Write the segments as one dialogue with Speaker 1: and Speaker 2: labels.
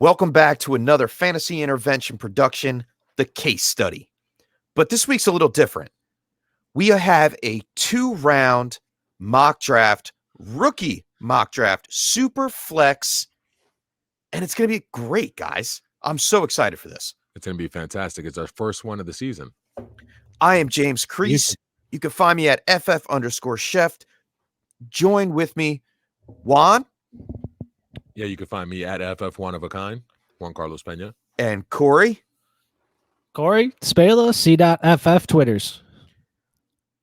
Speaker 1: Welcome back to another fantasy intervention production, The Case Study. But this week's a little different. We have a 2-round mock draft, rookie mock draft, SuperFlex, and it's going to be great, guys. I'm so excited for this.
Speaker 2: It's going to be fantastic. It's our first one of the season.
Speaker 1: I am James Kriess. You can find me at FF_Chef. Join with me, Juan.
Speaker 2: Yeah, you can find me at FF One of a Kind, Juan Carlos Pena.
Speaker 1: And Corey,
Speaker 3: Spala, cdotFF Twitters.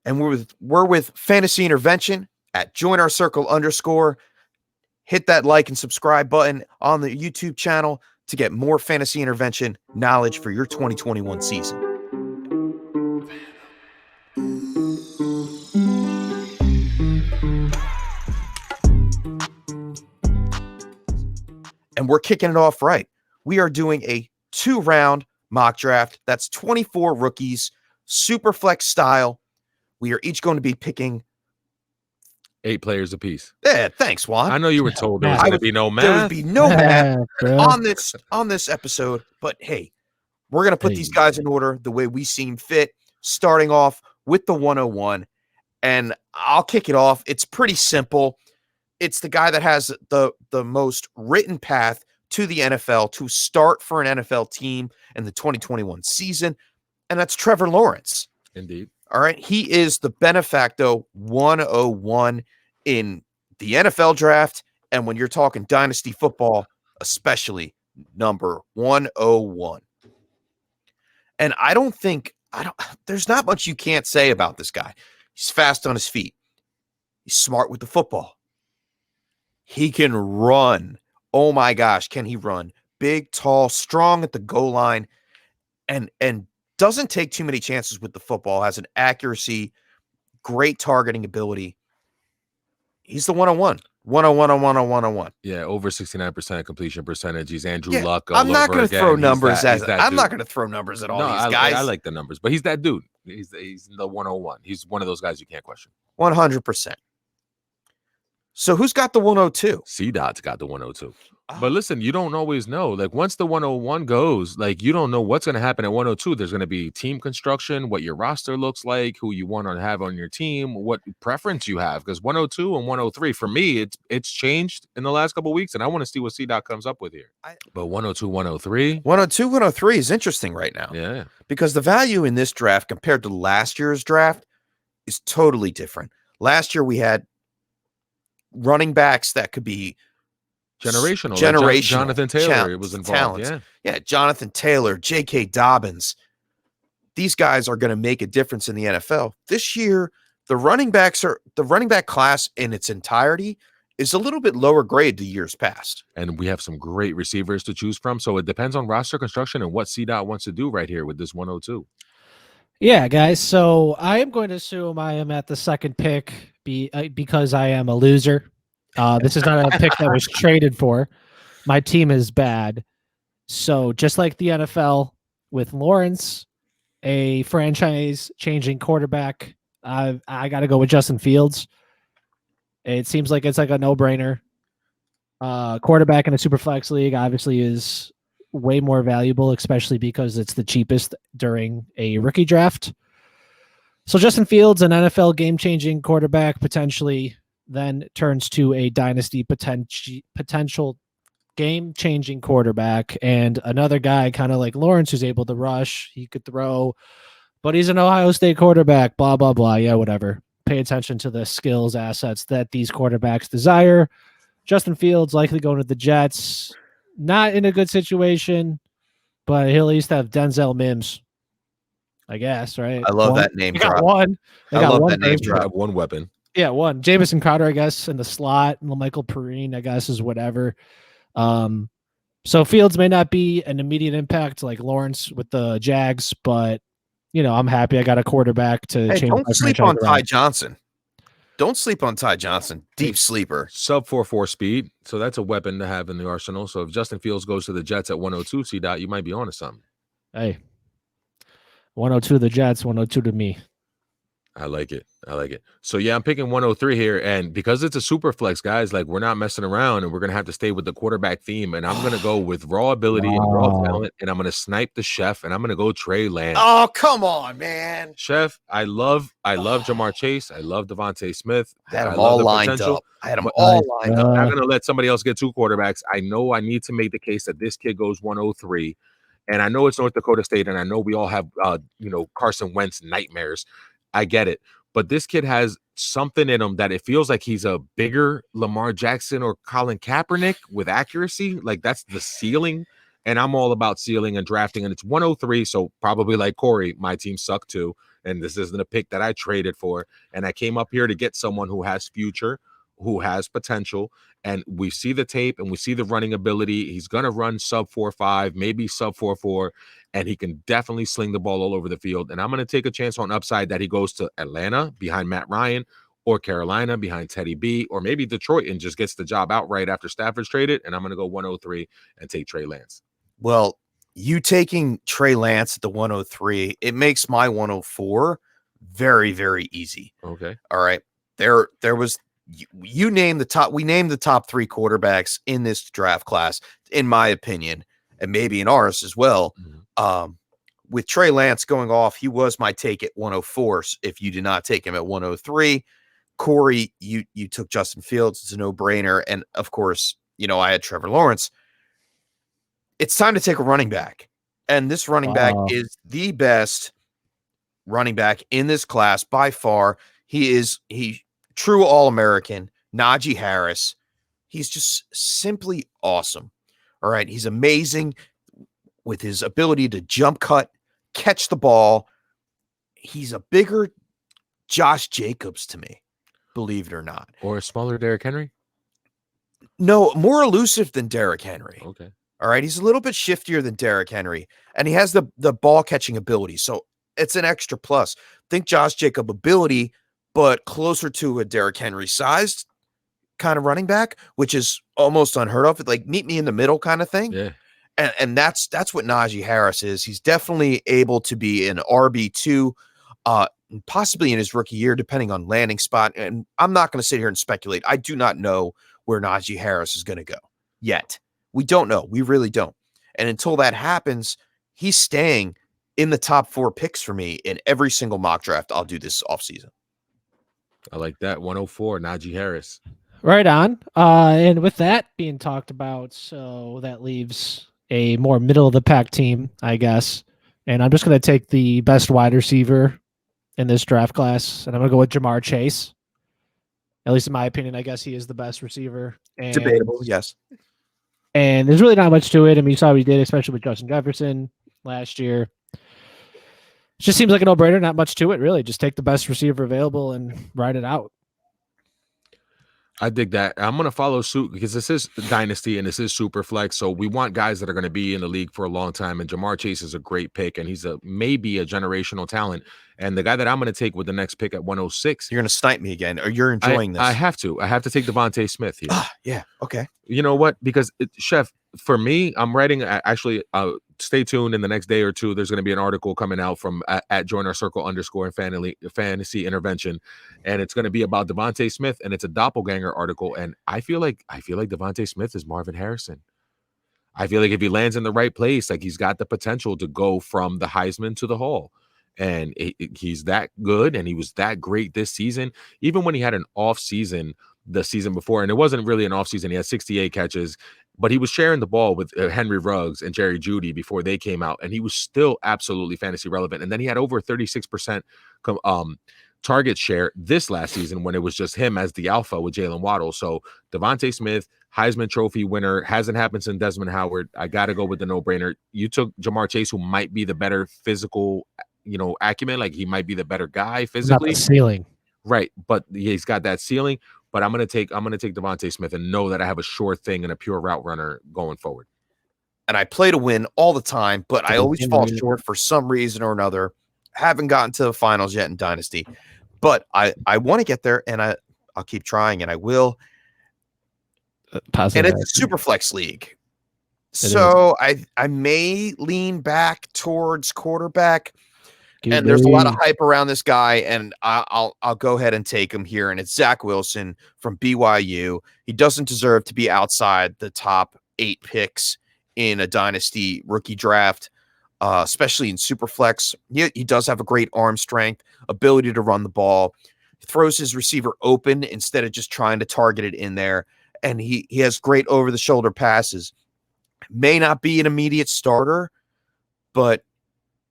Speaker 1: And we're with Fantasy Intervention at joinourcircle_. Hit that like and subscribe button on the YouTube channel to get more Fantasy Intervention knowledge for your 2021 season. And we're kicking it off right. We are doing a 2-round mock draft. That's 24 rookies, SuperFlex style. We are each going to be picking
Speaker 2: 8 players apiece.
Speaker 1: Yeah, thanks, Juan.
Speaker 2: I know you were told there was going to be no math.
Speaker 1: There would be no math on this episode, but hey, we're going to put these guys in order the way we seem fit, starting off with the 101. And I'll kick it off. It's pretty simple. It's the guy that has the most written path to the NFL to start for an NFL team in the 2021 season, and that's Trevor Lawrence.
Speaker 2: Indeed.
Speaker 1: All right. He is the benefacto 101 in the NFL draft, and when you're talking dynasty football, especially number 101. And there's not much you can't say about this guy. He's fast on his feet. He's smart with the football. He can run. Oh my gosh, can he run? Big, tall, strong at the goal line, and doesn't take too many chances with the football, has an accuracy, great targeting ability. He's the 101. 101.
Speaker 2: Yeah, over 69% completion percentage. He's Andrew Luck.
Speaker 1: I'm not going to throw numbers at I'm not going to throw numbers at all these guys.
Speaker 2: I like the numbers, but he's that dude. He's the 101. He's one of those guys you can't question.
Speaker 1: 100%. So who's got the 102?
Speaker 2: C-Dot's got the 102. But listen, you don't always know. Like once the 101 goes, like you don't know what's going to happen at 102. There's going to be team construction, what your roster looks like, who you want to have on your team, what preference you have. Because 102 and 103, for me, it's changed in the last couple of weeks, and I want to see what C-Dot comes up with here. But 102, 103?
Speaker 1: 102, 103 is interesting right now.
Speaker 2: Yeah.
Speaker 1: Because the value in this draft compared to last year's draft is totally different. Last year we had running backs that could be
Speaker 2: generational. Jonathan Taylor was involved.
Speaker 1: Yeah, Jonathan Taylor, J.K. Dobbins. These guys are going to make a difference in the NFL. This year, the running back class in its entirety is a little bit lower grade to years past.
Speaker 2: And we have some great receivers to choose from. So it depends on roster construction and what C-Dot wants to do right here with this 102.
Speaker 3: Yeah, guys. So I am going to assume I am at the second pick because I am a loser. This is not a pick that was traded for. My team is bad. So just like the NFL with Lawrence, a franchise-changing quarterback, I got to go with Justin Fields. It seems like it's like a no-brainer. Quarterback in a SuperFlex league obviously is way more valuable, especially because it's the cheapest during a rookie draft. So Justin Fields, an NFL game-changing quarterback, potentially then turns to a dynasty potential game-changing quarterback, and another guy kind of like Lawrence who's able to rush. He could throw, but he's an Ohio State quarterback, blah, blah, blah. Yeah, whatever. Pay attention to the skills, assets that these quarterbacks desire. Justin Fields likely going to the Jets. Not in a good situation, but he'll at least have Denzel Mims, I guess, right?
Speaker 1: I love that name drop.
Speaker 3: Got one.
Speaker 1: I love that name drop.
Speaker 2: One weapon.
Speaker 3: Yeah, one. Jamison Crowder, I guess, in the slot. And Michael Perrine, I guess, is whatever. So Fields may not be an immediate impact like Lawrence with the Jags, but, you know, I'm happy I got a quarterback to change.
Speaker 1: Don't sleep on Ty Johnson. Don't sleep on Ty Johnson. Deep sleeper.
Speaker 2: Sub 4.4 speed. So that's a weapon to have in the arsenal. So if Justin Fields goes to the Jets at 102, C-Dot, you might be on to something.
Speaker 3: Hey, 102 to the Jets, 102 to me.
Speaker 2: I like it. So yeah, I'm picking 103 here, and because it's a super flex, guys, like we're not messing around, and we're gonna have to stay with the quarterback theme. And I'm gonna go with raw ability and raw talent, and I'm gonna snipe the chef, and I'm gonna go Trey Lance.
Speaker 1: Oh, come on, man.
Speaker 2: Chef, I love Jamar Chase. I love Devonte Smith.
Speaker 1: I had them
Speaker 2: love
Speaker 1: all
Speaker 2: the
Speaker 1: lined
Speaker 2: potential,
Speaker 1: up. I had them
Speaker 2: but
Speaker 1: all lined
Speaker 2: I'm
Speaker 1: up.
Speaker 2: not gonna let somebody else get 2 quarterbacks. I know I need to make the case that this kid goes 103, and I know it's North Dakota State, and I know we all have Carson Wentz nightmares. I get it. But this kid has something in him that it feels like he's a bigger Lamar Jackson or Colin Kaepernick with accuracy. Like that's the ceiling. And I'm all about ceiling and drafting. And it's 103. So probably like Corey, my team sucked too. And this isn't a pick that I traded for. And I came up here to get someone who has future, who has potential. And we see the tape and we see the running ability. He's going to run sub 4.5, maybe sub 4.4. And he can definitely sling the ball all over the field. And I'm going to take a chance on upside that he goes to Atlanta behind Matt Ryan, or Carolina behind Teddy B, or maybe Detroit and just gets the job outright after Stafford's traded. And I'm going to go 103 and take Trey Lance.
Speaker 1: Well, you taking Trey Lance at the 103, it makes my 104 very, very easy.
Speaker 2: Okay.
Speaker 1: All right. There was you named the top. We named the top 3 quarterbacks in this draft class, in my opinion, and maybe in ours as well.
Speaker 2: Mm-hmm.
Speaker 1: With Trey Lance going off, he was my take at 104. If you did not take him at 103, Corey, you took Justin Fields. It's a no-brainer. And of course, I had Trevor Lawrence. It's time to take a running back. And this running back is the best running back in this class by far. He true All-American, Naji Harris. He's just simply awesome. All right. He's amazing with his ability to jump cut, catch the ball. He's a bigger Josh Jacobs to me, believe it or not.
Speaker 2: Or a smaller Derrick Henry?
Speaker 1: No, more elusive than Derrick Henry.
Speaker 2: Okay.
Speaker 1: All right. He's a little bit shiftier than Derrick Henry, and he has the ball catching ability. So it's an extra plus. Think Josh Jacob ability, but closer to a Derrick Henry sized kind of running back, which is almost unheard of. Like meet me in the middle kind of thing.
Speaker 2: Yeah.
Speaker 1: And that's what Naji Harris is. He's definitely able to be an RB2, possibly in his rookie year, depending on landing spot. And I'm not going to sit here and speculate. I do not know where Naji Harris is going to go yet. We don't know. We really don't. And until that happens, he's staying in the top 4 picks for me in every single mock draft I'll do this offseason.
Speaker 2: I like that. 104, Naji Harris.
Speaker 3: Right on. And with that being talked about, so that leaves a more middle of the pack team, I guess. And I'm just going to take the best wide receiver in this draft class, and I'm going to go with Jamar Chase. At least in my opinion, I guess he is the best receiver. And,
Speaker 1: Debatable, yes.
Speaker 3: And there's really not much to it. I mean, you saw what he did, especially with Justin Jefferson last year. It just seems like a no-brainer. Not much to it, really. Just take the best receiver available and ride it out.
Speaker 2: I dig that. I'm going to follow suit because this is Dynasty and this is SuperFlex. So we want guys that are going to be in the league for a long time. And Jamar Chase is a great pick, and he's maybe a generational talent. And the guy that I'm going to take with the next pick at 106.
Speaker 1: You're going to snipe me again, or you're enjoying this?
Speaker 2: I have to. I have to take Devonte Smith here.
Speaker 1: Yeah. Okay.
Speaker 2: You know what? Because, Chef, for me, I'm writing actually stay tuned in the next day or two. There's going to be an article coming out from at Join Our Circle _ fantasy intervention. And it's going to be about Devonte Smith, and it's a doppelganger article. And I feel like Devonte Smith is Marvin Harrison. I feel like if he lands in the right place, like he's got the potential to go from the Heisman to the Hall. And he's that good, and he was that great this season. Even when he had an off season the season before, and it wasn't really an off season, he had 68 catches, but he was sharing the ball with Henry Ruggs and Jerry Jeudy before they came out, and he was still absolutely fantasy relevant. And then he had over 36% target share this last season when it was just him as the alpha with Jalen Waddle. So Devonte Smith, Heisman Trophy winner, hasn't happened since Desmond Howard. I got to go with the no-brainer. You took Jamar Chase, who might be the better physical acumen, like he might be the better guy physically.
Speaker 3: Not the ceiling.
Speaker 2: Right, but he's got that ceiling. But I'm gonna take Devonte Smith and know that I have a sure thing and a pure route runner going forward.
Speaker 1: And I play to win all the time, but I always fall short for some reason or another. Haven't gotten to the finals yet in Dynasty, but I want to get there, and I'll keep trying, and I will. And it's a SuperFlex league. So I may lean back towards quarterback. And there's a lot of hype around this guy, and I'll go ahead and take him here. And it's Zach Wilson from BYU. He doesn't deserve to be outside the top 8 picks in a dynasty rookie draft, especially in SuperFlex. He does have a great arm strength, ability to run the ball. He throws his receiver open instead of just trying to target it in there. And he has great over-the-shoulder passes. May not be an immediate starter, but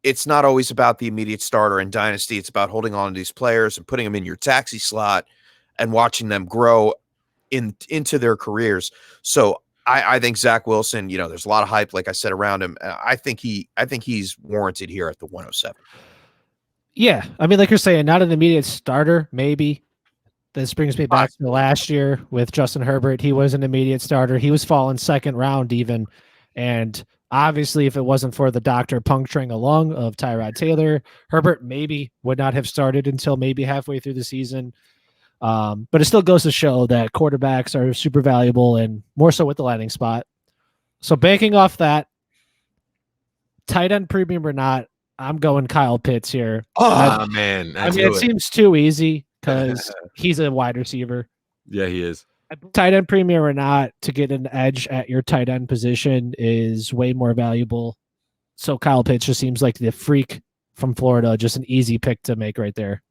Speaker 1: it's not always about the immediate starter in Dynasty. It's about holding on to these players and putting them in your taxi slot and watching them grow into their careers. So I think Zach Wilson, there's a lot of hype, like I said, around him. I think he's warranted here at the 107.
Speaker 3: Yeah. I mean, like you're saying, not an immediate starter, maybe. This brings me back to last year with Justin Herbert. He was an immediate starter. He was falling second round even. And obviously, if it wasn't for the doctor puncturing a lung of Tyrod Taylor, Herbert maybe would not have started until maybe halfway through the season. But it still goes to show that quarterbacks are super valuable, and more so with the landing spot. So banking off that, tight end premium or not, I'm going Kyle Pitts here.
Speaker 2: Oh, man.
Speaker 3: I mean, it seems too easy because he's a wide receiver.
Speaker 2: Yeah, he is.
Speaker 3: Tight end premium or not, to get an edge at your tight end position is way more valuable. So Kyle Pitts just seems like the freak from Florida, just an easy pick to make right there.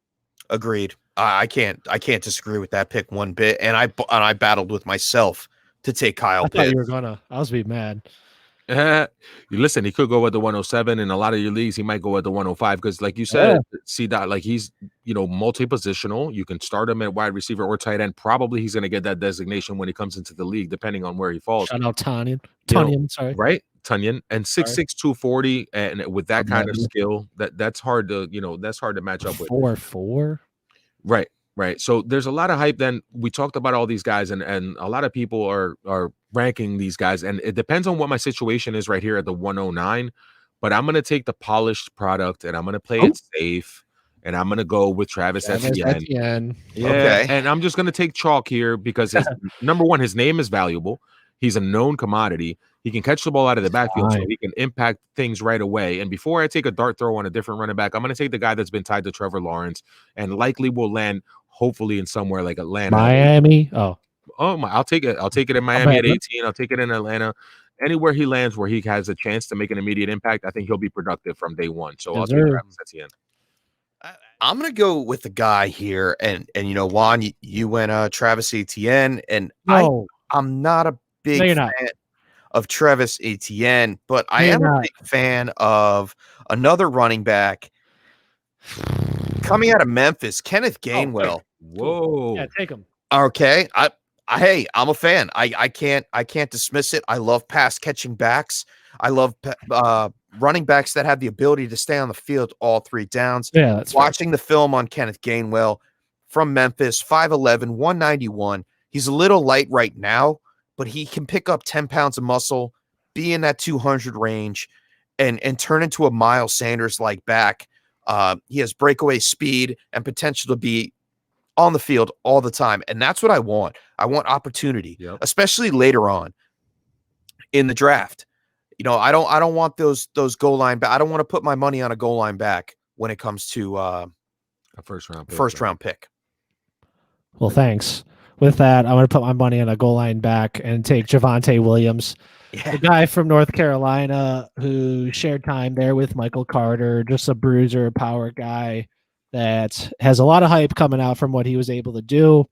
Speaker 1: Agreed. I can't disagree with that pick one bit. And I battled with myself to take Kyle Pitts.
Speaker 3: I thought you were gonna. I was being mad.
Speaker 2: Listen, he could go with the 107. In a lot of your leagues, he might go at the 105 because, like you said, like he's multi-positional. You can start him at wide receiver or tight end. Probably he's going to get that designation when he comes into the league, depending on where he falls.
Speaker 3: Shout out Tunyon,
Speaker 2: right? Tunyon and 6'6", 240, and with that kind of skill, that's hard to match up with.
Speaker 3: 4'4".
Speaker 2: Right. So there's a lot of hype. Then we talked about all these guys, and a lot of people are ranking these guys, and it depends on what my situation is right here at the 109. But I'm gonna take the polished product, and I'm gonna play it safe, and I'm gonna go with Travis Etienne. Yeah, okay. And I'm just gonna take chalk here because number one, his name is valuable. He's a known commodity. He can catch the ball out of the backfield, so he can impact things right away. And before I take a dart throw on a different running back, I'm going to take the guy that's been tied to Trevor Lawrence and likely will land, hopefully, in somewhere like Atlanta.
Speaker 3: Miami?
Speaker 2: I'll take it. I'll take it in Miami at 18. I'll take it in Atlanta. Anywhere he lands where he has a chance to make an immediate impact, I think he'll be productive from day one. So I'll take Travis Etienne.
Speaker 1: I'm going to go with the guy here. And Juan, you went Travis Etienne. And I'm not a big fan of Travis Etienne, but I am a big fan of another running back coming out of Memphis, Kenneth Gainwell.
Speaker 2: Whoa.
Speaker 3: Yeah, take him.
Speaker 1: Okay. I'm a fan. I can't dismiss it. I love pass catching backs. I love running backs that have the ability to stay on the field all 3 downs.
Speaker 3: Yeah, that's
Speaker 1: watching the film on Kenneth Gainwell from Memphis, 5'11", 191. He's a little light right now, but he can pick up 10 pounds of muscle, be in that 200 range, and turn into a Miles Sanders-like back. He has breakaway speed and potential to be on the field all the time, and that's what I want. I want opportunity, especially later on in the draft. I don't want those goal line back. I don't want to put my money on a goal line back when it comes to a first round pick.
Speaker 3: Well, thanks. With that, I'm going to put my money on a goal line back and take Javonte Williams, the guy from North Carolina who shared time there with Michael Carter, just a bruiser, power guy that has a lot of hype coming out from what he was able to do.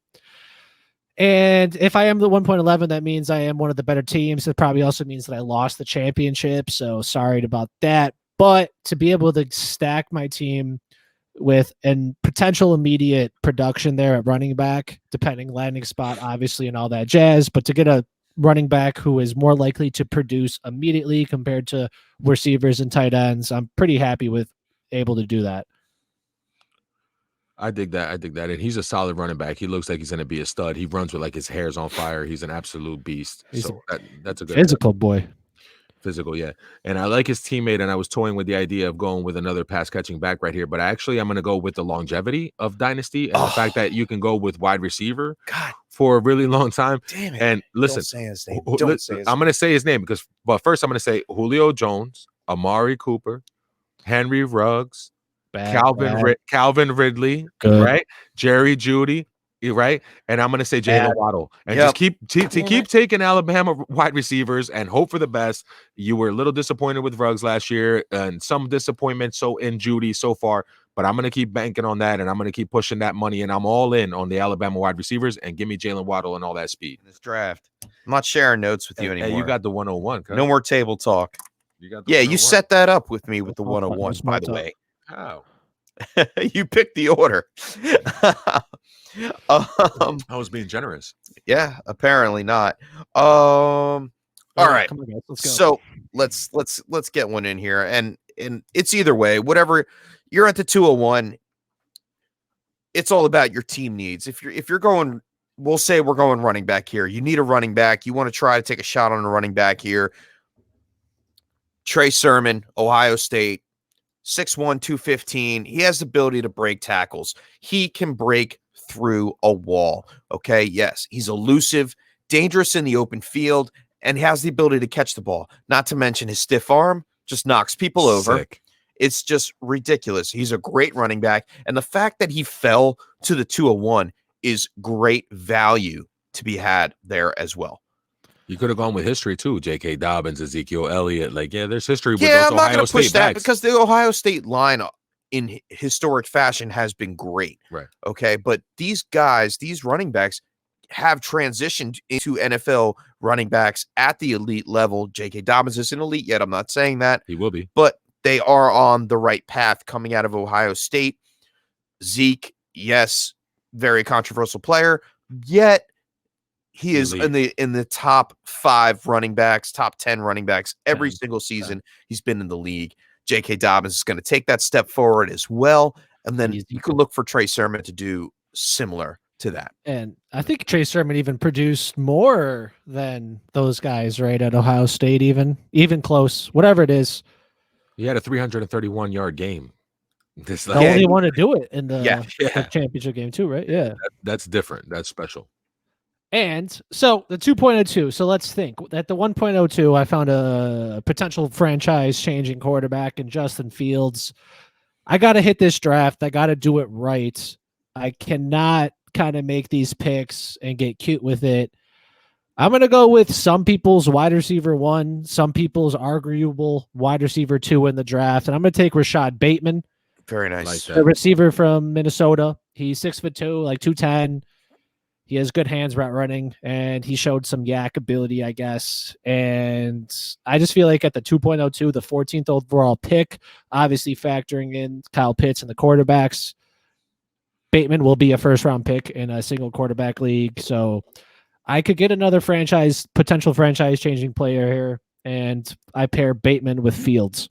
Speaker 3: And if I am the 1.11, that means I am one of the better teams. It probably also means that I lost the championship, so sorry about that. But to be able to stack my team with a potential immediate production there at running back, depending landing spot, obviously, and all that jazz. But to get a running back who is more likely to produce immediately compared to receivers and tight ends, I'm pretty happy with able to do that.
Speaker 2: I dig that. And he's a solid running back. He looks like he's going to be a stud. He runs with like his hair's on fire. He's an absolute beast. That's a good
Speaker 3: physical boy.
Speaker 2: Physical, yeah. And I like his teammate, and I was toying with the idea of going with another pass-catching back right here, but I'm going to go with the longevity of Dynasty and the fact that you can go with wide receiver for a really long time.
Speaker 1: Damn it.
Speaker 2: And listen, I'm going to say his name but first I'm going to say Julio Jones, Amari Cooper, Henry Ruggs,
Speaker 3: Bad.
Speaker 2: Calvin Ridley,
Speaker 3: Good.
Speaker 2: right? Jerry Jeudy, right? And I'm going to say Jalen Waddle. And just keep taking Alabama wide receivers and hope for the best. You were a little disappointed with Ruggs last year and some disappointment in Jeudy so far, but I'm going to keep banking on that, and I'm going to keep pushing that money, and I'm all in on the Alabama wide receivers, and give me Jalen Waddle and all that speed.
Speaker 1: In this draft. I'm not sharing notes with you anymore.
Speaker 2: Hey, you got the 101.
Speaker 1: No more table talk. You set that up with me with the 101, by the way.
Speaker 2: How?
Speaker 1: You picked the order.
Speaker 2: I was being generous.
Speaker 1: Yeah, apparently not. All right.
Speaker 3: Come on, guys, let's go.
Speaker 1: So let's get one in here, and it's either way. Whatever you're at the 201, it's all about your team needs. If you're going, we'll say we're going running back here. You need a running back. You want to try to take a shot on a running back here. Trey Sermon, Ohio State, 6'1", 215. He has the ability to break tackles. He can break through a wall. Okay, yes, he's elusive, dangerous in the open field, and has the ability to catch the ball. Not to mention his stiff arm just knocks people over.
Speaker 2: Sick.
Speaker 1: It's just ridiculous. He's a great running back, and the fact that he fell to the 201 is great value to be had there as well.
Speaker 2: You could have gone with history too. J.K. Dobbins, Ezekiel Elliott. There's history with
Speaker 1: I'm
Speaker 2: those
Speaker 1: not
Speaker 2: Ohio
Speaker 1: going to push
Speaker 2: State
Speaker 1: that
Speaker 2: backs.
Speaker 1: because the Ohio State line in historic fashion has been great.
Speaker 2: Right.
Speaker 1: Okay. But these guys, these running backs have transitioned into NFL running backs at the elite level. J.K. Dobbins isn't elite yet. I'm not saying that.
Speaker 2: He will be.
Speaker 1: But they are on the right path coming out of Ohio State. Zeke, yes, very controversial player, yet he is elite. in the top 5 running backs, top 10 running backs every single season he's been in the league. J.K. Dobbins is going to take that step forward as well, and then you could look for Trey Sermon to do similar to that.
Speaker 3: And I think Trey Sermon even produced more than those guys, right, at Ohio State, even close, whatever it is.
Speaker 2: He had a 331-yard game.
Speaker 3: The only one to do it in the championship game too, right? Yeah.
Speaker 2: That's different. That's special.
Speaker 3: And so the 2.02. So let's think. At the 1.02, I found a potential franchise-changing quarterback in Justin Fields. I got to hit this draft. I got to do it right. I cannot kind of make these picks and get cute with it. I'm going to go with some people's wide receiver 1, some people's arguable wide receiver 2 in the draft. And I'm going to take Rashad Bateman.
Speaker 1: Very nice.
Speaker 3: The receiver from Minnesota. He's 6'2", like 210. He has good hands route running, and he showed some yak ability, I guess. And I just feel like at the 2.02, the 14th overall pick, obviously factoring in Kyle Pitts and the quarterbacks, Bateman will be a first-round pick in a single quarterback league. So I could get another potential franchise-changing player here, and I pair Bateman with Fields.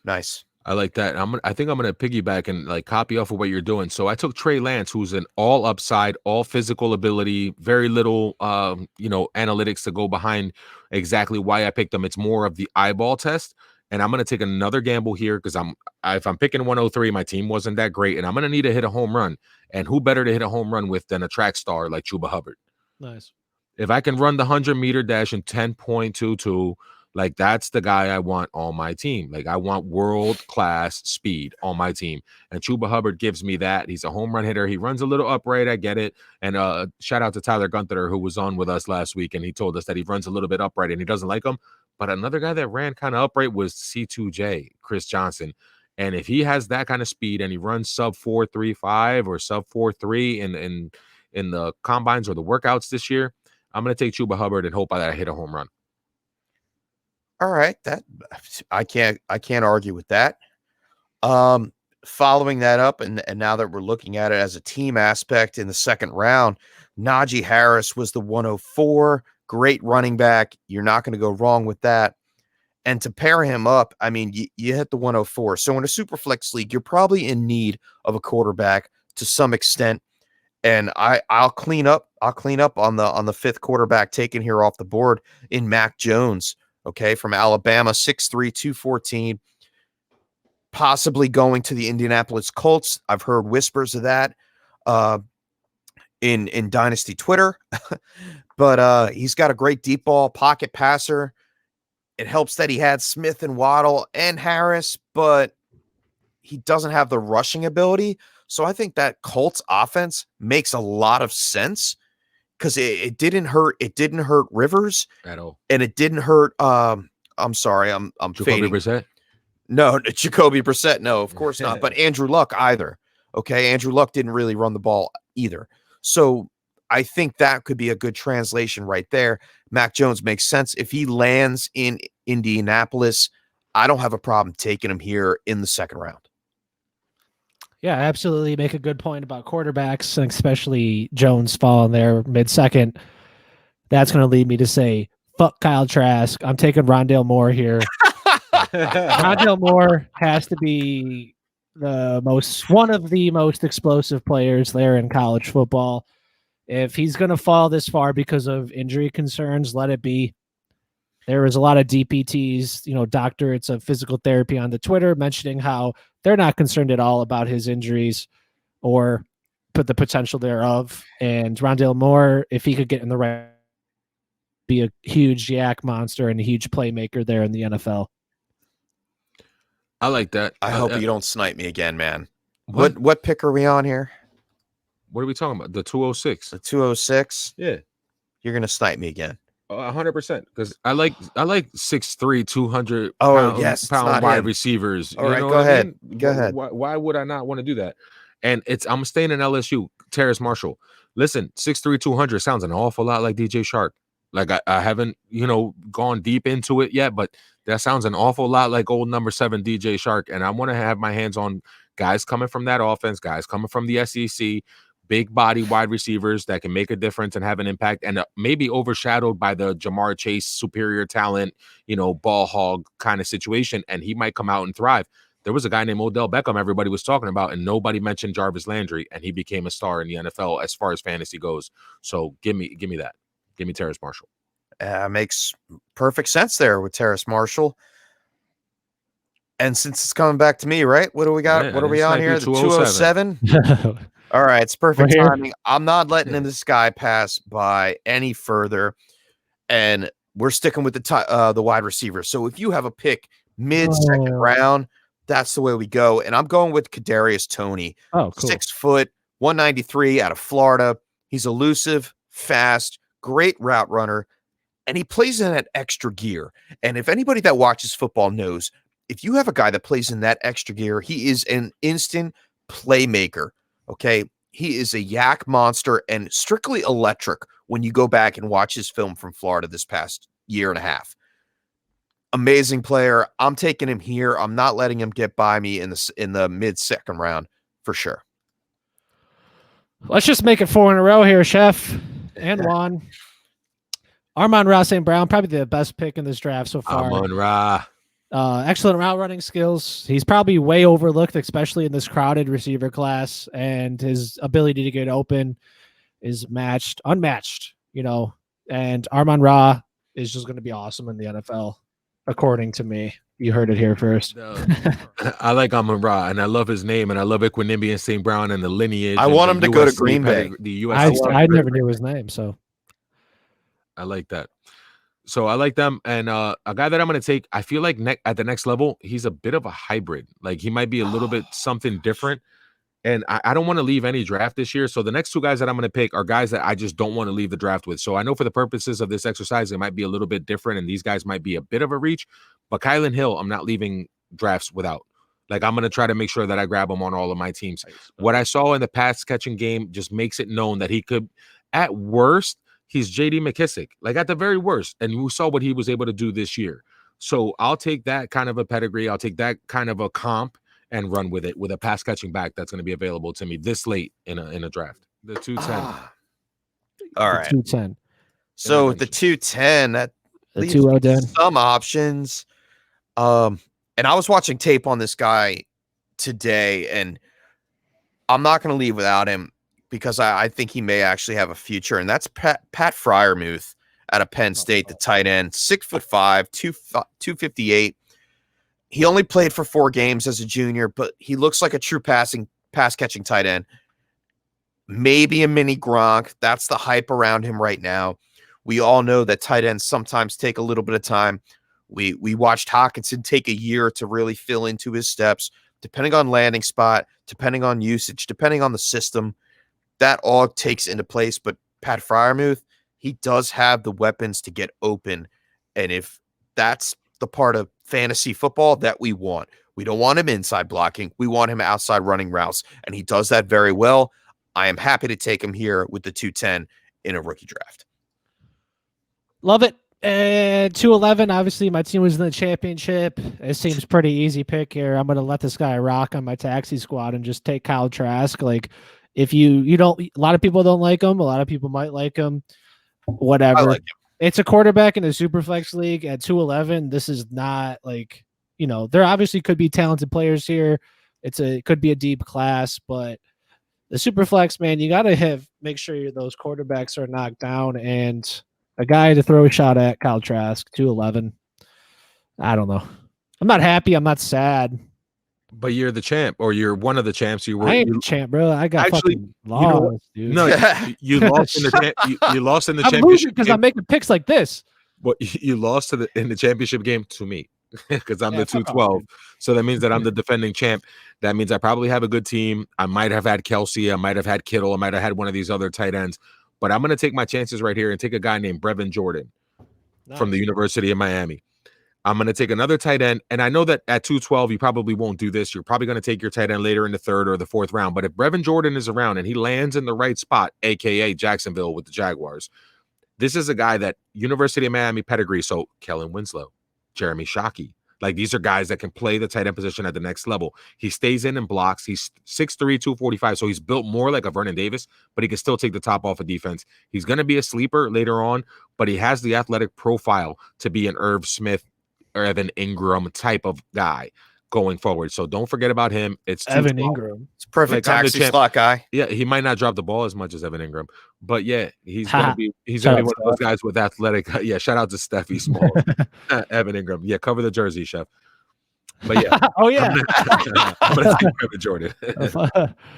Speaker 1: Nice.
Speaker 2: I like that. I think I'm going to piggyback and copy off of what you're doing. So I took Trey Lance, who's an all upside, all physical ability, very little, analytics to go behind exactly why I picked him. It's more of the eyeball test. And I'm going to take another gamble here because if I'm picking 103, my team wasn't that great, and I'm going to need to hit a home run. And who better to hit a home run with than a track star like Chuba Hubbard?
Speaker 3: Nice.
Speaker 2: If I can run the 100-meter dash in 10.22. That's the guy I want on my team. I want world-class speed on my team. And Chuba Hubbard gives me that. He's a home run hitter. He runs a little upright. I get it. And shout out to Tyler Gunther, who was on with us last week, and he told us that he runs a little bit upright and he doesn't like him. But another guy that ran kind of upright was C2J, Kriess Johnson. And if he has that kind of speed and he runs sub 4.35 or sub 4.3 in the combines or the workouts this year, I'm going to take Chuba Hubbard and hope that I hit a home run.
Speaker 1: All right, that I can't argue with that. Following that up, and now that we're looking at it as a team aspect in the second round, Naji Harris was the 104, great running back. You're not going to go wrong with that. And to pair him up, I mean, you hit the 104. So in a SuperFlex league, you're probably in need of a quarterback to some extent. And I'll clean up on the 5th quarterback taken here off the board in Mac Jones. Okay, from Alabama, 6'3", 214, possibly going to the Indianapolis Colts. I've heard whispers of that in Dynasty Twitter. But he's got a great deep ball pocket passer. It helps that he had Smith and Waddle and Harris, but he doesn't have the rushing ability. So I think that Colts offense makes a lot of sense because it didn't hurt. It didn't hurt Rivers
Speaker 2: at all,
Speaker 1: and it didn't hurt. I'm sorry, I'm
Speaker 2: Jacoby
Speaker 1: fading.
Speaker 2: Brissett?
Speaker 1: No, Jacoby Brissett. No, of course not. But Andrew Luck either. Okay, Andrew Luck didn't really run the ball either. So I think that could be a good translation right there. Mac Jones makes sense. If he lands in Indianapolis, I don't have a problem taking him here in the second round.
Speaker 3: Yeah, absolutely. Make a good point about quarterbacks, and especially Jones falling there mid-second. That's going to lead me to say, fuck Kyle Trask. I'm taking Rondale Moore here. Rondale Moore has to be one of the most explosive players there in college football. If he's going to fall this far because of injury concerns, let it be. There was a lot of DPTs, doctorates of physical therapy on the Twitter mentioning how they're not concerned at all about his injuries or put the potential thereof. And Rondale Moore, if he could get in the right, be a huge yak monster and a huge playmaker there in the NFL.
Speaker 2: I like that.
Speaker 1: I hope you don't snipe me again, man.
Speaker 2: What?
Speaker 1: What pick are we on here?
Speaker 2: What are we talking about? The 206.
Speaker 1: The 206?
Speaker 2: Yeah.
Speaker 1: You're going to snipe me again.
Speaker 2: 100%. Because I like 6'3", 200 pound wide receivers.
Speaker 1: All right, go ahead. Go ahead.
Speaker 2: Why would I not want to do that? And I'm staying in LSU. Terrace Marshall. Listen, 6'3", 200 sounds an awful lot like DJ Shark. Like I haven't, gone deep into it yet, but that sounds an awful lot like old number 7 DJ Shark. And I want to have my hands on guys coming from that offense, guys coming from the SEC, big body wide receivers that can make a difference and have an impact, and maybe overshadowed by the Jamar Chase superior talent, ball hog kind of situation. And he might come out and thrive. There was a guy named Odell Beckham everybody was talking about, and nobody mentioned Jarvis Landry, and he became a star in the NFL as far as fantasy goes. So give me that. Give me Terrace Marshall.
Speaker 1: Makes perfect sense there with Terrace Marshall. And since it's coming back to me, right? What do we got? What are we on here? The 207? All right, it's perfect timing. I'm not letting this guy pass by any further. And we're sticking with the wide receiver. So if you have a pick mid-second round, that's the way we go. And I'm going with Kadarius Toney.
Speaker 3: Oh, cool.
Speaker 1: 6 foot, 193 out of Florida. He's elusive, fast, great route runner, and he plays in that extra gear. And if anybody that watches football knows, if you have a guy that plays in that extra gear, he is an instant playmaker. Okay. He is a yak monster and strictly electric when you go back and watch his film from Florida this past year and a half. Amazing player. I'm taking him here. I'm not letting him get by me in the mid-second round for sure.
Speaker 3: Let's just make it 4 in a row here, Chef and Juan. Amon-Ra St. Brown, probably the best pick in this draft so far.
Speaker 2: Amon-Ra.
Speaker 3: Excellent route running skills. He's probably way overlooked, especially in this crowded receiver class, and his ability to get open is unmatched, and Amon-Ra is just going to be awesome in the NFL, according to me. You heard it here first.
Speaker 2: I like Amon-Ra, and I love his name, and I love Equinimbi and St. Brown and the lineage.
Speaker 1: I want him to go to Green Bay.
Speaker 3: I never knew his name, so
Speaker 2: I like that. So I like them, and a guy that I'm going to take, I feel like at the next level, he's a bit of a hybrid. Like he might be a little bit something different, and I don't want to leave any draft this year. So the next 2 guys that I'm going to pick are guys that I just don't want to leave the draft with. So I know for the purposes of this exercise, it might be a little bit different, and these guys might be a bit of a reach. But Kylan Hill, I'm not leaving drafts without. Like I'm going to try to make sure that I grab him on all of my teams. What I saw in the pass catching game just makes it known that he could, at worst, he's J.D. McKissick, like at the very worst. And we saw what he was able to do this year. So I'll take that kind of a pedigree. I'll take that kind of a comp and run with it with a pass catching back that's going to be available to me this late in a draft. The 210.
Speaker 1: All right.
Speaker 3: 210.
Speaker 1: So with the 210, that
Speaker 3: the 210,
Speaker 1: some options. And I was watching tape on this guy today, and I'm not going to leave without him, because I think he may actually have a future, and that's Pat Freiermuth out of Penn State, the tight end, 6'5", 258. He only played for 4 games as a junior, but he looks like a true pass catching tight end. Maybe a mini Gronk. That's the hype around him right now. We all know that tight ends sometimes take a little bit of time. We watched Hawkinson take a year to really fill into his steps, depending on landing spot, depending on usage, depending on the system. That all takes into place. But Pat Freiermuth, he does have the weapons to get open. And if that's the part of fantasy football that we want, we don't want him inside blocking. We want him outside running routes. And he does that very well. I am happy to take him here with the 210 in a rookie draft.
Speaker 3: Love it. 211, obviously my team was in the championship. It seems pretty easy pick here. I'm going to let this guy rock on my taxi squad and just take Kyle Trask. Like, if you don't, a lot of people don't like him. A lot of people might like him. Whatever.
Speaker 1: I like him.
Speaker 3: It's a quarterback in the SuperFlex league at 211. This is not like, there obviously could be talented players here. It could be a deep class, but the SuperFlex, man, you got to make sure those quarterbacks are knocked down, and a guy to throw a shot at, Kyle Trask, 211. I don't know. I'm not happy. I'm not sad.
Speaker 2: But you're the champ, or you're one of the champs.
Speaker 3: I ain't the champ, bro. I got fucking lost, dude.
Speaker 2: No, you lost in the you lost in the
Speaker 3: I'm
Speaker 2: championship
Speaker 3: because I'm making picks like this.
Speaker 2: Well, you lost in the championship game to me because I'm the 212. So that means that I'm the defending champ. That means I probably have a good team. I might have had Kelsey. I might have had Kittle. I might have had one of these other tight ends. But I'm going to take my chances right here and take a guy named Brevin Jordan from the University of Miami. I'm going to take another tight end. And I know that at 212, you probably won't do this. You're probably going to take your tight end later in the third or the fourth round. But if Brevin Jordan is around and he lands in the right spot, a.k.a. Jacksonville with the Jaguars, this is a guy that University of Miami pedigree. So Kellen Winslow, Jeremy Shockey. Like, these are guys that can play the tight end position at the next level. He stays in and blocks. He's 6'3", 245, so he's built more like a Vernon Davis, but he can still take the top off of defense. He's going to be a sleeper later on, but he has the athletic profile to be an Irv Smith or Evan Ingram type of guy going forward. So don't forget about him. It's
Speaker 3: Evan Ingram.
Speaker 1: It's perfect taxi slot guy.
Speaker 2: Yeah, he might not drop the ball as much as Evan Ingram, but yeah, he's gonna be one of those guys with athletic. Yeah, shout out to Steffi Small, Evan Ingram. Yeah, cover the jersey, chef. But yeah,
Speaker 3: oh yeah,
Speaker 2: I'm gonna take Trevor Jordan.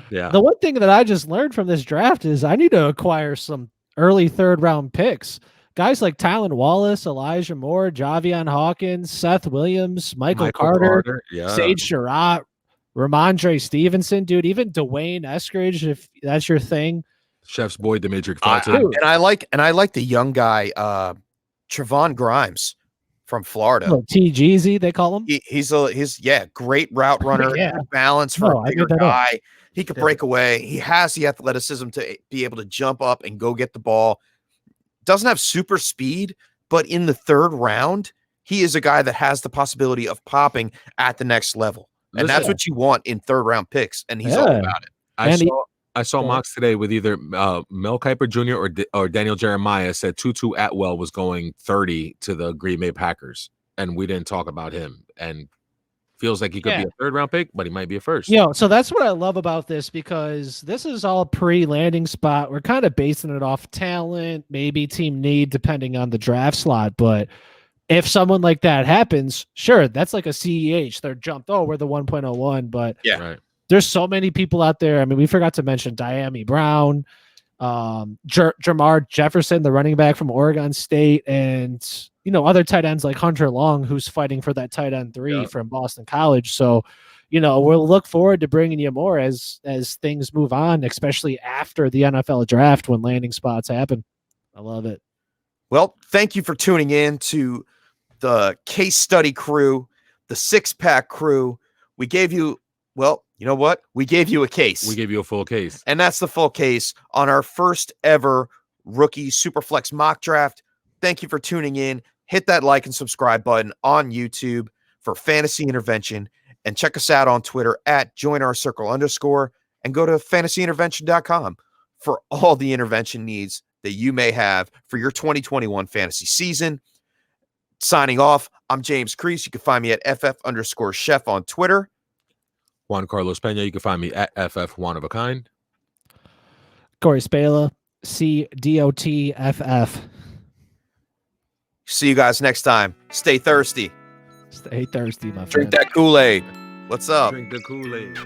Speaker 2: Yeah.
Speaker 3: The one thing that I just learned from this draft is I need to acquire some early third round picks. Guys like Tylan Wallace, Elijah Moore, Javion Hawkins, Seth Williams, Michael Carter, Sage Surratt, Ramondre Stevenson, dude, even Dwayne Eskridge, if that's your thing.
Speaker 2: Chef's boy, Demetric
Speaker 1: Felton. And I like the young guy, Trevon Grimes from Florida.
Speaker 3: Oh, T-Jeezy, they call him.
Speaker 1: He's great route runner, good balance for a bigger guy. He could break away. He has the athleticism to be able to jump up and go get the ball. Doesn't have super speed, but in the third round, he is a guy that has the possibility of popping at the next level. And that's what you want in third round picks. And he's all about it.
Speaker 2: I saw mocks today with either Mel Kiper Jr. or Daniel Jeremiah said Tutu Atwell was going 30 to the Green Bay Packers. And we didn't talk about him. And feels like he could be a third round pick, but he might be a first.
Speaker 3: So that's what I love about this, because this is all pre-landing spot. We're kind of basing it off talent, maybe team need, depending on the draft slot. But if someone like that happens, sure, that's like a CEH. They're jumped. Oh, we're the 1.01. But there's so many people out there. I mean, we forgot to mention Diami Brown, Jamar Jefferson, the running back from Oregon State, and other tight ends like Hunter Long, who's fighting for that tight end 3 from Boston College. So, we'll look forward to bringing you more as things move on, especially after the NFL draft when landing spots happen. I love it.
Speaker 1: Well, thank you for tuning in to the case study crew, the 6-pack crew. We gave you, you know what? We gave you a case.
Speaker 2: We gave you a full case.
Speaker 1: And that's the full case on our first ever rookie SuperFlex mock draft. Thank you for tuning in. Hit that like and subscribe button on YouTube for Fantasy Intervention, and check us out on Twitter at @joinourcircle_, and go to fantasyintervention.com for all the intervention needs that you may have for your 2021 fantasy season. Signing off, I'm James Kriess. You can find me at FF_chef on Twitter.
Speaker 2: Juan Carlos Pena. You can find me at FF One of a Kind.
Speaker 3: Corey Spala, cdotFF.
Speaker 1: See you guys next time. Stay thirsty.
Speaker 3: Stay thirsty, my friend.
Speaker 1: Drink that Kool-Aid. What's up?
Speaker 2: Drink the Kool-Aid.